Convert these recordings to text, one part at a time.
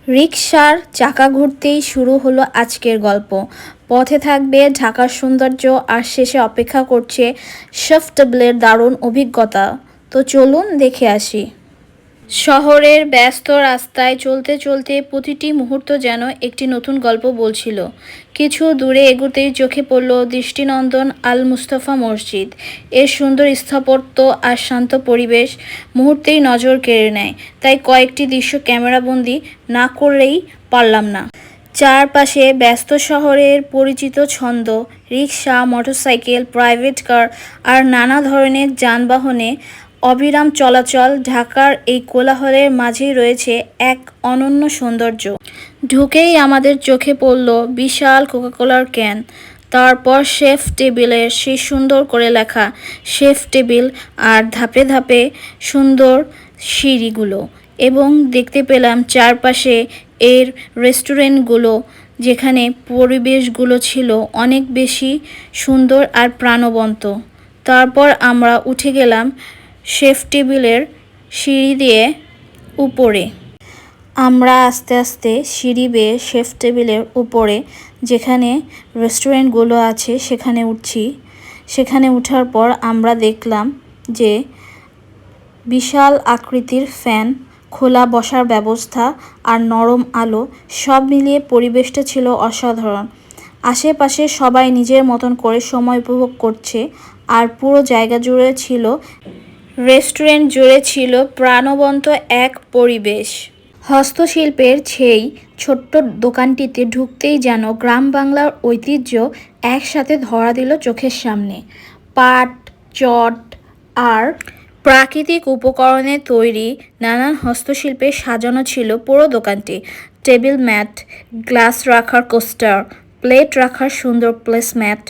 রিকশার চাকা ঘুরতেই শুরু হলো আজকের গল্প। পথে থাকবে ঢাকার সৌন্দর্য আর শেষে অপেক্ষা করছে শেফটেবলের দারুণ অভিজ্ঞতা। তো চলুন দেখে আসি। শহরের ব্যস্ত রাস্তায় চলতে চলতে প্রতিটি মুহূর্ত যেন একটি নতুন গল্প বলছিল। কিছু দূরে এগুতেই চোখে পড়ল দৃষ্টিনন্দন আল মুস্তাফা মসজিদ। এর সুন্দর স্থাপত্য আর শান্ত পরিবেশ মুহূর্তেই নজর কেড়ে নেয়, তাই কয়েকটি দৃশ্য ক্যামেরাবন্দি না করলেই পারলাম না। চারপাশে ব্যস্ত শহরের পরিচিত ছন্দ, রিকশা, মোটরসাইকেল, প্রাইভেট কার আর নানা ধরনের যানবাহনে অবিরাম চলাচল। ঢাকার এই কোলাহলের মাঝেই রয়েছে এক অনন্য সৌন্দর্য। ঢুকেই আমাদের চোখে পড়ল বিশাল কোকাকোলার ক্যান, তারপর শেফ টেবিলের সেই সুন্দর করে লেখা শেফ টেবিল, আর ধাপে ধাপে সুন্দর সিঁড়িগুলো, এবং দেখতে পেলাম চারপাশে এর রেস্টুরেন্টগুলো, যেখানে পরিবেশগুলো ছিল অনেক বেশি সুন্দর আর প্রাণবন্ত। তারপর আমরা উঠে গেলাম শেফ টেবিলের সিঁড়ি দিয়ে উপরে। আমরা আস্তে আস্তে সিঁড়ি বেয়ে শেফ টেবিলের উপরে যেখানে রেস্টুরেন্টগুলো আছে সেখানে উঠছি। সেখানে ওঠার পর আমরা দেখলাম যে বিশাল আকৃতির ফ্যান, খোলা বসার ব্যবস্থা আর নরম আলো, সব মিলিয়ে পরিবেশটা ছিল অসাধারণ। আশেপাশে সবাই নিজের মতন করে সময় উপভোগ করছে, আর পুরো জায়গা জুড়ে ছিল, রেস্টুরেন্ট জুড়ে ছিল প্রাণবন্ত এক পরিবেশ। হস্তশিল্পের সেই ছোট্ট দোকানটিতে ঢুকতেই যেন গ্রাম বাংলার ঐতিহ্য একসাথে ধরা দিল চোখের সামনে। পাট, চট আর প্রাকৃতিক উপকরণে তৈরি নানান হস্তশিল্পে সাজানো ছিল পুরো দোকানটি। টেবিল ম্যাট, গ্লাস রাখার কোস্টার, প্লেট রাখার সুন্দর প্লেসম্যাট,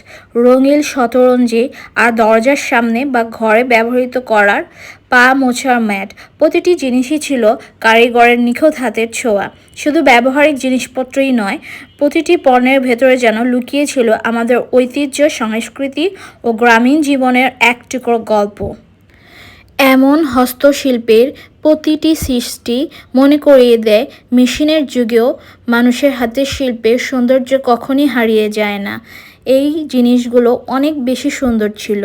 রঙিন শতরঞ্জি, আর দরজার সামনে বা ঘরে ব্যবহৃত করার পা মোছার ম্যাট। প্রতিটি জিনিসই ছিল কারিগরের নিখুঁত হাতের ছোঁয়া। শুধু ব্যবহারিক জিনিসপত্রই নয়, প্রতিটি পণ্যের ভেতরে যেন লুকিয়ে ছিল আমাদের ঐতিহ্য, সংস্কৃতি ও গ্রামীণ জীবনের এক টুকরো গল্প। এমন হস্তশিল্পের প্রতিটি সৃষ্টি মনে করিয়ে দেয় মেশিনের যুগেও মানুষের হাতের শিল্পের সৌন্দর্য কখনই হারিয়ে যায় না। এই জিনিসগুলো অনেক বেশি সুন্দর ছিল।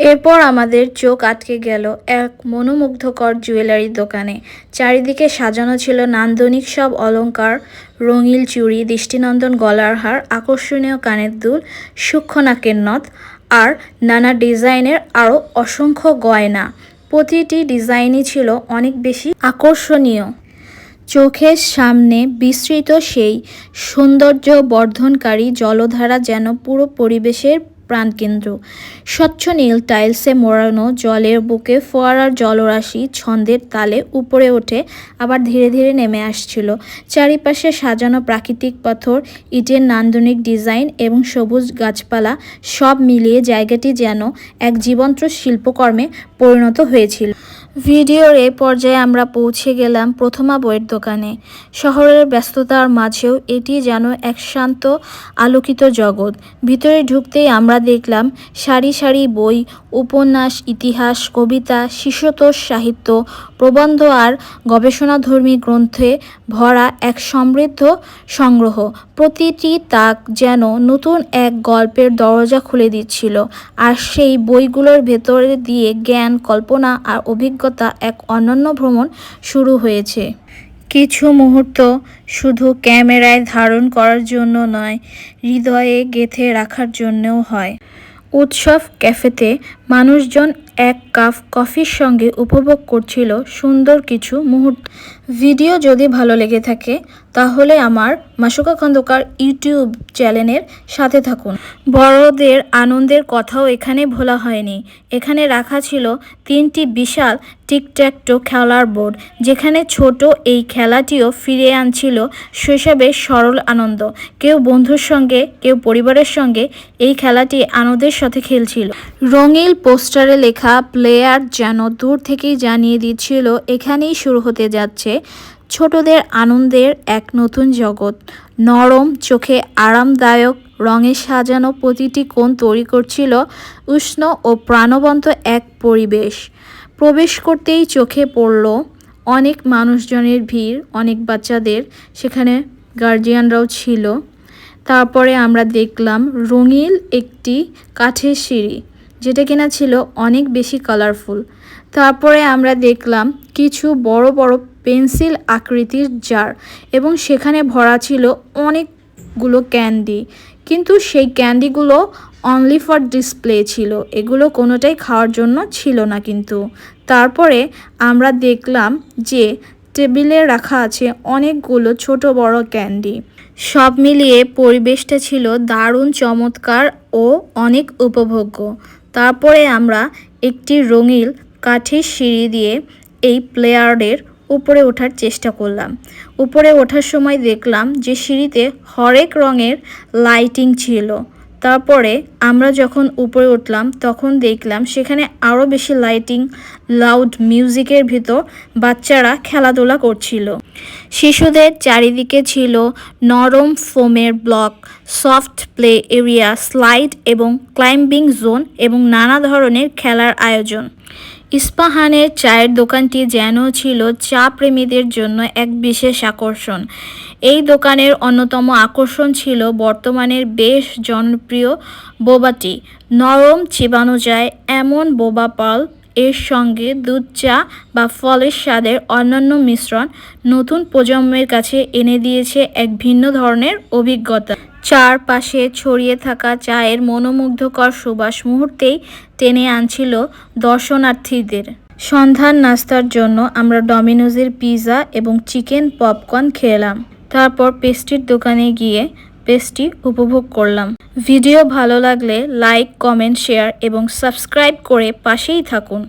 এরপর আমাদের চোখ আটকে গেল এক মনোমুগ্ধকর জুয়েলারি দোকানে। চারিদিকে সাজানো ছিল নান্দনিক সব অলংকার, রঙিন চুড়ি, দৃষ্টিনন্দন গলার হার, আকর্ষণীয় কানের দুল, সূক্ষ্ম নাকের নথ আর নানা ডিজাইনের আরও অসংখ্য গয়না। প্রতিটি ডিজাইনই ছিল অনেক বেশি আকর্ষণীয়। চোখের সামনে বিস্তৃত সেই সৌন্দর্য বর্ধনকারী জলধারা যেন পুরো পরিবেশের প্রাণকেন্দ্র। স্বচ্ছ নীল টাইলসে মোড়ানো জলের বুকে ফোয়ারার জলরাশি ছন্দের তালে উপরে ওঠে, আবার ধীরে ধীরে নেমে আসছিল। চারিপাশে সাজানো প্রাকৃতিক পাথর, ইটের নান্দনিক ডিজাইন এবং সবুজ গাছপালা, সব মিলিয়ে জায়গাটি যেন এক জীবন্ত শিল্পকর্মে পরিণত হয়েছিল। ভিডিওর এই পর্যায়ে আমরা পৌঁছে গেলাম প্রথমা বইয়ের দোকানে। শহরের ব্যস্ততার মাঝেও এটি যেন এক শান্ত আলোকিত জগৎ। ভিতরে ঢুকতেই আমরা দেখলাম সারি সারি বই, উপন্যাস, ইতিহাস, কবিতা, শিশুতোষ সাহিত্য, প্রবন্ধ আর গবেষণাধর্মী গ্রন্থে ভরা এক সমৃদ্ধ সংগ্রহ। প্রতিটি তাক যেন নতুন এক গল্পের দরজা খুলে দিচ্ছিল, আর সেই বইগুলোর ভেতরে দিয়ে জ্ঞান, কল্পনা আর অভিজ্ঞতা এক অনন্য ভ্রমণ শুরু হয়েছে। কিছু মুহূর্ত শুধু ক্যামেরায় ধারণ করার জন্য নয়, হৃদয়ে গেঁথে রাখার জন্যও হয়। উৎসব ক্যাফেতে মানুষজন এক কাপ কফির সঙ্গে উপভোগ করছিল সুন্দর কিছু মুহূর্ত। ভিডিও যদি ভালো লেগে থাকে তাহলে আমার মাসুকা খন্দকার ইউটিউব চ্যানেলের সাথে থাকুন। বড়দের আনন্দের কথাও এখানে ভোলা হয়নি। এখানে রাখা ছিল 3টি বিশাল টিকট্যাকটো খেলার বোর্ড, যেখানে ছোট এই খেলাটিও ফিরে আনছিল শৈশবের সরল আনন্দ। কেউ বন্ধুর সঙ্গে, কেউ পরিবারের সঙ্গে এই খেলাটি আনন্দের সাথে খেলছিল। রঙিন পোস্টারে লেখা প্লেয়ার যেন দূর থেকেই জানিয়ে দিচ্ছিল এখানেই শুরু হতে যাচ্ছে ছোটদের আনন্দের এক নতুন জগৎ। নরম চোখে আরামদায়ক রঙে সাজানো প্রতিটি কোণ তৈরি করছিল উষ্ণ ও প্রাণবন্ত এক পরিবেশ। প্রবেশ করতেই চোখে পড়ল অনেক মানুষজনের ভিড়, অনেক বাচ্চাদের, সেখানে গার্জিয়ানরাও ছিল। তারপরে আমরা দেখলাম রঙিন একটি কাঠের সিঁড়ি, যেটা কিনা ছিল অনেক বেশি কালারফুল। তারপরে আমরা দেখলাম কিছু বড় বড় পেন্সিল আকৃতির জার, এবং সেখানে ভরা ছিল অনেকগুলো ক্যান্ডি, কিন্তু সেই ক্যান্ডিগুলো অনলি ফর ডিসপ্লে ছিল, এগুলো কোনোটাই খাওয়ার জন্য ছিল না। কিন্তু তারপরে আমরা দেখলাম যে টেবিলে রাখা আছে অনেকগুলো ছোট বড় ক্যান্ডি। সব মিলিয়ে পরিবেশটা ছিল দারুণ চমৎকার ও অনেক উপভোগ্য। তারপরে আমরা একটি রঙিন কাঠের সিঁড়ি দিয়ে এই প্লেয়ারের উপরে ওঠার চেষ্টা করলাম। উপরে ওঠার সময় দেখলাম যে সিঁড়িতে হরেক রঙের লাইটিং ছিল। তারপরে আমরা যখন উপরে উঠলাম তখন দেখলাম সেখানে আরও বেশি লাইটিং, লাউড মিউজিকের ভিতর বাচ্চারা খেলাধুলা করছিল। শিশুদের চারিদিকে ছিল নরম ফোমের block, soft play area, slide এবং ক্লাইম্বিং জোন এবং নানা ধরনের খেলার আয়োজন। ইস্পাহানের চায়ের দোকানটি যেন ছিল চা প্রেমীদের জন্য এক বিশেষ আকর্ষণ। এই দোকানের অন্যতম আকর্ষণ ছিল বর্তমানের বেশ জনপ্রিয় বোবাটি। নরম চিবানো যায় এমন বোবা পাল, এর সঙ্গে দুধ চা বা ফলের স্বাদের অন্যান্য মিশ্রণ নতুন প্রজন্মের কাছে এনে দিয়েছে এক ভিন্ন ধরনের অভিজ্ঞতা। চারপাশে ছড়িয়ে থাকা চায়ের মনোমুগ্ধকর সুবাস মুহূর্তেই টেনে আনছিল দর্শনার্থীদের। সন্ধ্যার নাস্তার জন্য আমরা ডমিনোজের পিৎজা এবং চিকেন পপকর্ন খেলাম। তারপর পেস্ট্রির দোকানে গিয়ে পেস্ট্রি উপভোগ করলাম। ভিডিও ভালো লাগলে লাইক, কমেন্ট, শেয়ার এবং সাবস্ক্রাইব করে পাশেই থাকুন।